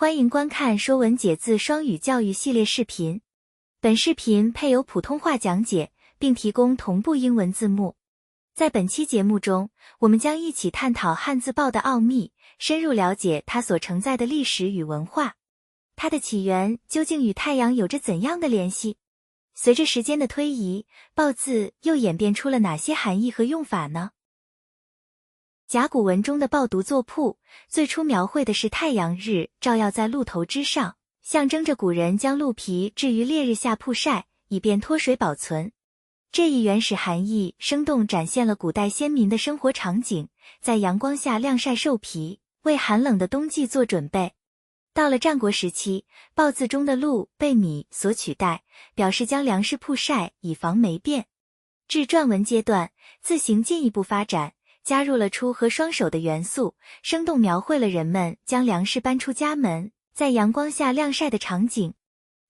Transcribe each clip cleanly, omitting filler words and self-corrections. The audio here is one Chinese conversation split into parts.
欢迎观看《说文解字》双语教育系列视频。本视频配有普通话讲解，并提供同步英文字幕。在本期节目中，我们将一起探讨汉字报的奥秘，深入了解它所承载的历史与文化。它的起源究竟与太阳有着怎样的联系？随着时间的推移，报字又演变出了哪些含义和用法呢？甲骨文中的报读作铺，最初描绘的是太阳日照耀在鹿头之上，象征着古人将鹿皮置于烈日下曝晒，以便脱水保存。这一原始含义生动展现了古代先民的生活场景，在阳光下晾晒兽皮，为寒冷的冬季做准备。到了战国时期，报字中的鹿被米所取代，表示将粮食曝晒以防霉变。至篆文阶段，字形进一步发展，加入了出和双手的元素，生动描绘了人们将粮食搬出家门，在阳光下晾晒的场景。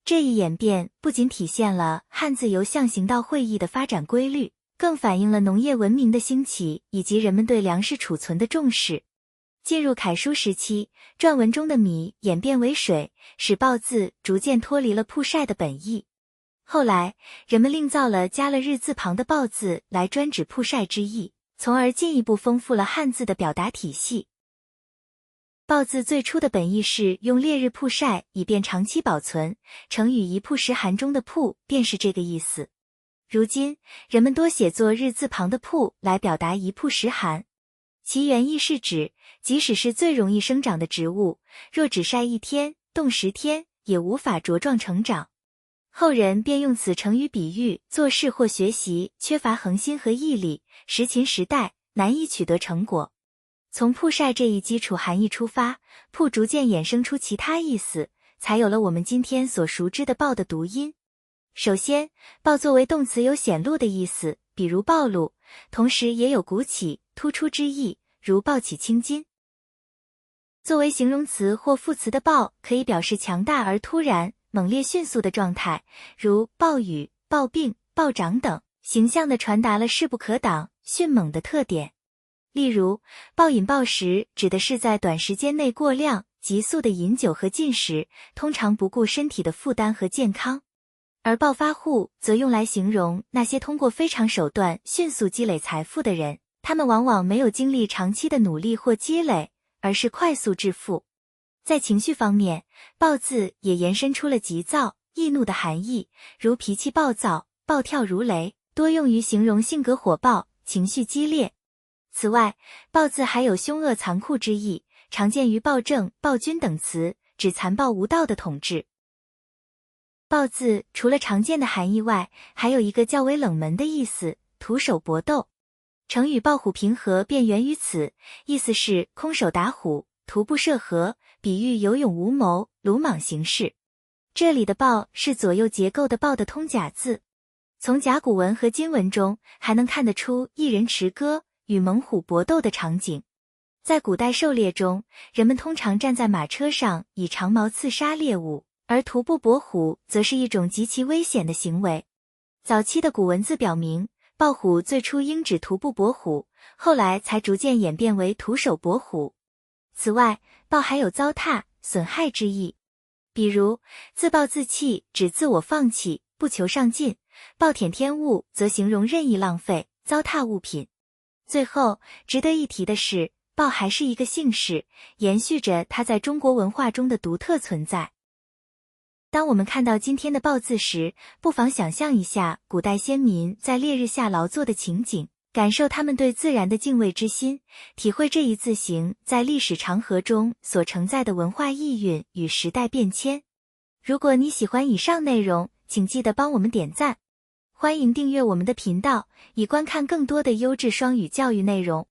这一演变不仅体现了汉字由象形到会意的发展规律，更反映了农业文明的兴起以及人们对粮食储存的重视。进入楷书时期，篆文中的米演变为水，使报字逐渐脱离了曝晒的本意。后来，人们另造了加了日字旁的报字来专指曝晒之意，从而进一步丰富了汉字的表达体系。报字最初的本意是用烈日曝晒以便长期保存，成语一曝十寒中的曝便是这个意思。如今，人们多写作日字旁的曝来表达一曝十寒。其原意是指，即使是最容易生长的植物，若只晒一天、冻10天，也无法茁壮成长。后人便用此成语比喻做事或学习缺乏恒心和毅力，时勤时怠，难以取得成果。从曝晒这一基础含义出发，曝逐渐衍生出其他意思，才有了我们今天所熟知的报的读音。首先，报作为动词有显露的意思，比如暴露，同时也有鼓起、突出之意，如暴起青筋。作为形容词或副词的报，可以表示强大而突然、猛烈迅速的状态，如暴雨、暴病、暴涨等，形象地传达了势不可挡、迅猛的特点。例如，暴饮暴食指的是在短时间内过量、急速的饮酒和进食，通常不顾身体的负担和健康。而暴发户则用来形容那些通过非常手段迅速积累财富的人，他们往往没有经历长期的努力或积累，而是快速致富。在情绪方面，暴字也延伸出了急躁、易怒的含义，如脾气暴躁、暴跳如雷，多用于形容性格火爆、情绪激烈。此外，暴字还有凶恶残酷之意，常见于暴政、暴君等词，指残暴无道的统治。暴字除了常见的含义外，还有一个较为冷门的意思，徒手搏斗。成语抱虎平和便源于此，意思是空手打虎、徒步涉河，比喻有勇无谋、鲁莽行事。这里的抱是左右结构的抱的通假字。从甲骨文和金文中还能看得出一人持戈与猛虎搏斗的场景。在古代狩猎中，人们通常站在马车上以长矛刺杀猎物，而徒步搏虎则是一种极其危险的行为。早期的古文字表明，抱虎最初应指徒步搏虎，后来才逐渐演变为徒手搏虎。此外，抱还有糟蹋、损害之意。比如，自暴自弃指自我放弃，不求上进；暴殄天物则形容任意浪费、糟蹋物品。最后，值得一提的是，报还是一个姓氏，延续着它在中国文化中的独特存在。当我们看到今天的报字时，不妨想象一下古代先民在烈日下劳作的情景，感受他们对自然的敬畏之心，体会这一字形在历史长河中所承载的文化意蕴与时代变迁。如果你喜欢以上内容，请记得帮我们点赞。欢迎订阅我们的频道，以观看更多的优质双语教育内容。